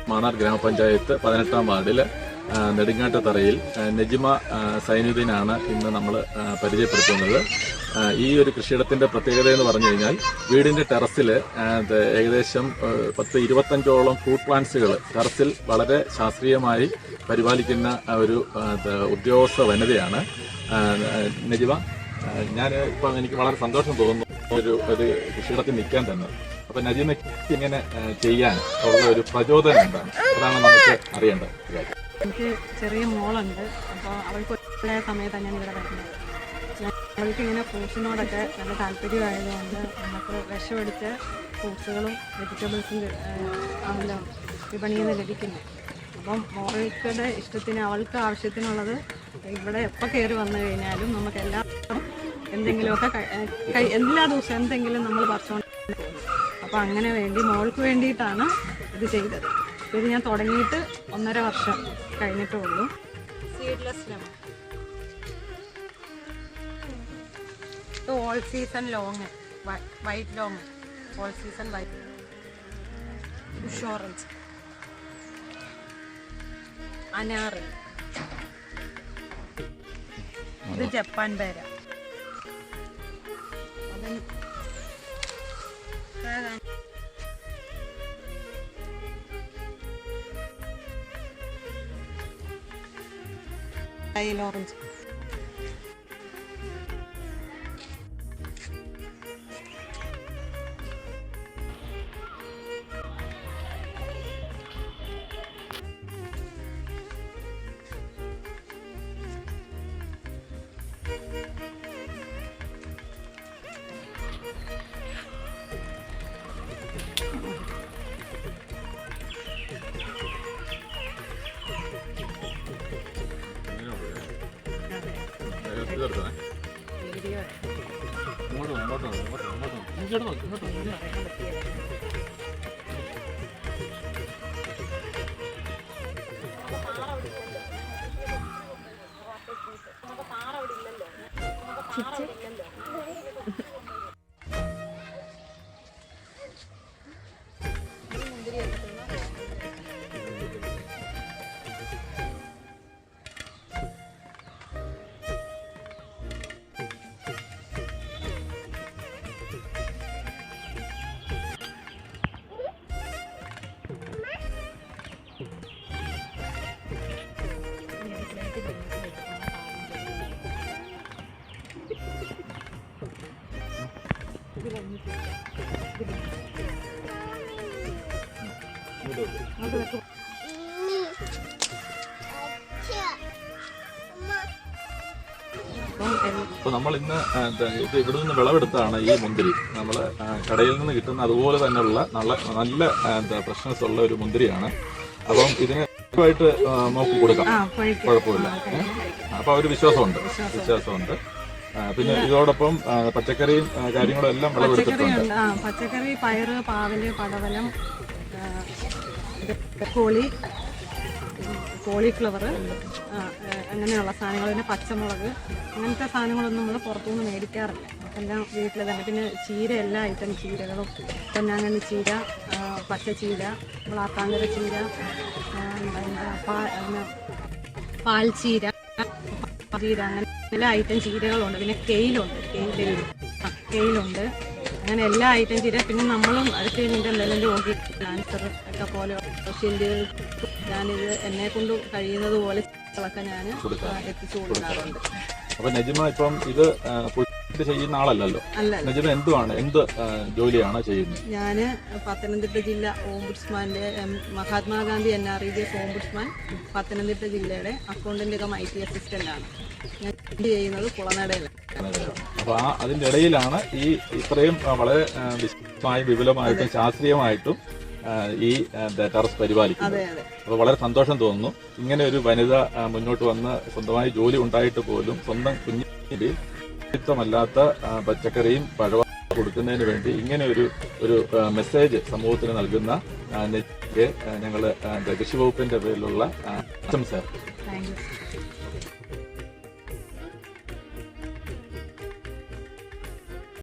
മാന്നാർ ഗ്രാമപഞ്ചായത്ത് 18-ാം വാർഡിൽ നെടുങ്ങാട്ടുതറയിൽ നജിമ സൈനുദ്ദീനാണ് ഇന്ന് നമ്മൾ പരിചയപ്പെടുത്തുന്നത്. ഈ ഒരു കൃഷിയിടത്തിന്റെ പ്രത്യേകത എന്ന് പറഞ്ഞു കഴിഞ്ഞാൽ വീടിന്റെ ടെറസിൽ ഏകദേശം 10-25ഓളം ഫ്രൂട്ട് പ്ലാന്റ്സുകൾ ടെറസിൽ വളരെ ശാസ്ത്രീയമായി പരിപാലിക്കുന്ന ഒരു ഉദ്യോഗസ്ഥ വനിതയാണ് നജിമ. ഞാൻ ഇപ്പം എനിക്ക് വളരെ സന്തോഷം തോന്നുന്നു ഒരു കൃഷിയിടത്തിൽ നിൽക്കാൻ തന്നെ. അപ്പൊ നജിമയ്ക്ക് ഇങ്ങനെ ചെയ്യാൻ ഉള്ള ഒരു പ്രചോദനം എന്താണ്? അതാണ് നമുക്ക് അറിയേണ്ടത്. എനിക്ക് ചെറിയ മോളുണ്ട്. അപ്പോൾ അവൾക്ക് ഒരേ സമയത്താണ് ഞാൻ ഇവിടെ വരുന്നത്. അവൾക്ക് ഇങ്ങനെ ഫ്രൂട്ട്സിനോടൊക്കെ നല്ല താല്പര്യമായതുകൊണ്ട് നമുക്ക് വിഷമടിച്ച ഫ്രൂട്ട്സുകളും വെജിറ്റബിൾസും ആണല്ലോ വിപണിയിൽ നിന്ന് ലഭിക്കുന്നത്. അപ്പം മോളുടെ ഇഷ്ടത്തിന് അവൾക്ക് ആവശ്യത്തിനുള്ളത് ഇവിടെ എപ്പോൾ കയറി വന്നു കഴിഞ്ഞാലും നമുക്കെല്ലാം എന്തെങ്കിലുമൊക്കെ എല്ലാ ദിവസവും എന്തെങ്കിലും നമ്മൾ പറിച്ചുകൊണ്ട് പോകും. അപ്പോൾ അങ്ങനെ മോൾക്ക് വേണ്ടിയിട്ടാണ് ഇത് ചെയ്തത്. ഇത് ഞാൻ തുടങ്ങിയിട്ട് 1.5 വർഷം കഴിഞ്ഞിട്ടേ ഉള്ളൂ. Seedless lemon, all season long, white long, all season white, bush orange, അനാറ്, ഇത് ജപ്പാൻ പേര, ഓറഞ്ച്. അപ്പോൾ നമ്മൾ ഇന്ന് ഇവിടെ നിന്ന് വിളവെടുത്താണ് ഈ മുന്തിരി. നമ്മൾ കടയിൽ നിന്ന് കിട്ടുന്ന അതുപോലെ തന്നെയുള്ള നല്ല ഫ്രഷ്നസ് ഉള്ള ഒരു മുന്തിരിയാണ്. അപ്പം ഇതിന് ആയിട്ട് നോക്കി കൊടുക്കാം, കുഴപ്പമില്ല. അപ്പോൾ ഒരു വിശ്വാസമുണ്ട്. പിന്നെ ഇതോടൊപ്പം പച്ചക്കറിയും കാര്യങ്ങളും എല്ലാം വിളവെടുത്തിട്ടുണ്ട്. പച്ചക്കറി, പയറ്, പാവല്, പടവലം, കോളിഫ്ലവർ, അങ്ങനെയുള്ള സാധനങ്ങൾ. പിന്നെ പച്ചമുളക്, അങ്ങനത്തെ സാധനങ്ങളൊന്നും നമ്മൾ പുറത്തുനിന്ന് മേടിക്കാറില്ല. എല്ലാം വീട്ടിൽ തന്നെ. പിന്നെ ചീര, എല്ലാ ഐറ്റം ചീരകളും, പൊന്നാങ്കണ്ണി ചീര, പച്ചച്ചീര, വളാത്താങ്കര ചീര, പാൽച്ചീര, അങ്ങനെ എല്ലാ ഐറ്റം ചീരകളുണ്ട്. പിന്നെ കെയിലുണ്ട്, അങ്ങനെ എല്ലാ ഐറ്റം ചീര. പിന്നെ നമ്മളും അടുത്ത് എന്തെങ്കിലും രോഗി ക്യാൻസർ ഒക്കെ പോലെ ഞാനിത് എന്നെ കൊണ്ട് കഴിയുന്നത് പോലെ ഒക്കെ ഞാൻ എത്തിച്ചു കൊടുക്കാറുണ്ട്. അപ്പൊ നജിമ ഇപ്പം ഇത് ചെയ്യുന്ന ആളല്ലല്ലോ. നജിമ എന്ത് ജോലിയാണ് ചെയ്യുന്നത്? ഞാന് പത്തനംതിട്ട ജില്ല ഓംബുഡ്സ്മാന്റെ മഹാത്മാഗാന്ധി NREGS ഓംബുഡ്സ്മാൻ പത്തനംതിട്ട ജില്ലയുടെ അക്കൗണ്ടന്റ് കം IT അസിസ്റ്റന്റ് ആണ് ഞാൻ ചെയ്യുന്നത് കുളനടയിലാണ്. അപ്പൊ അതിന്റെ ഇടയിലാണ് ഈ ഇത്രയും വളരെ വിപുലമായിട്ടും ശാസ്ത്രീയമായിട്ടും ഈ ടെറസ് പരിപാലിക്കുന്നത്. അപ്പോൾ വളരെ സന്തോഷം തോന്നുന്നു. ഇങ്ങനെ ഒരു വനിത മുന്നോട്ട് വന്ന് സ്വന്തമായി ജോലി ഉണ്ടായിട്ട് പോലും സ്വന്തം കുഞ്ഞിന്റെ യുക്തമല്ലാത്ത പച്ചക്കറിയും പഴവും കൊടുക്കുന്നതിന് വേണ്ടി ഇങ്ങനെ ഒരു മെസ്സേജ് സമൂഹത്തിന് നൽകുന്ന ഞങ്ങൾ കൃഷി വകുപ്പിന്റെ പേരിലുള്ള ആശംസ.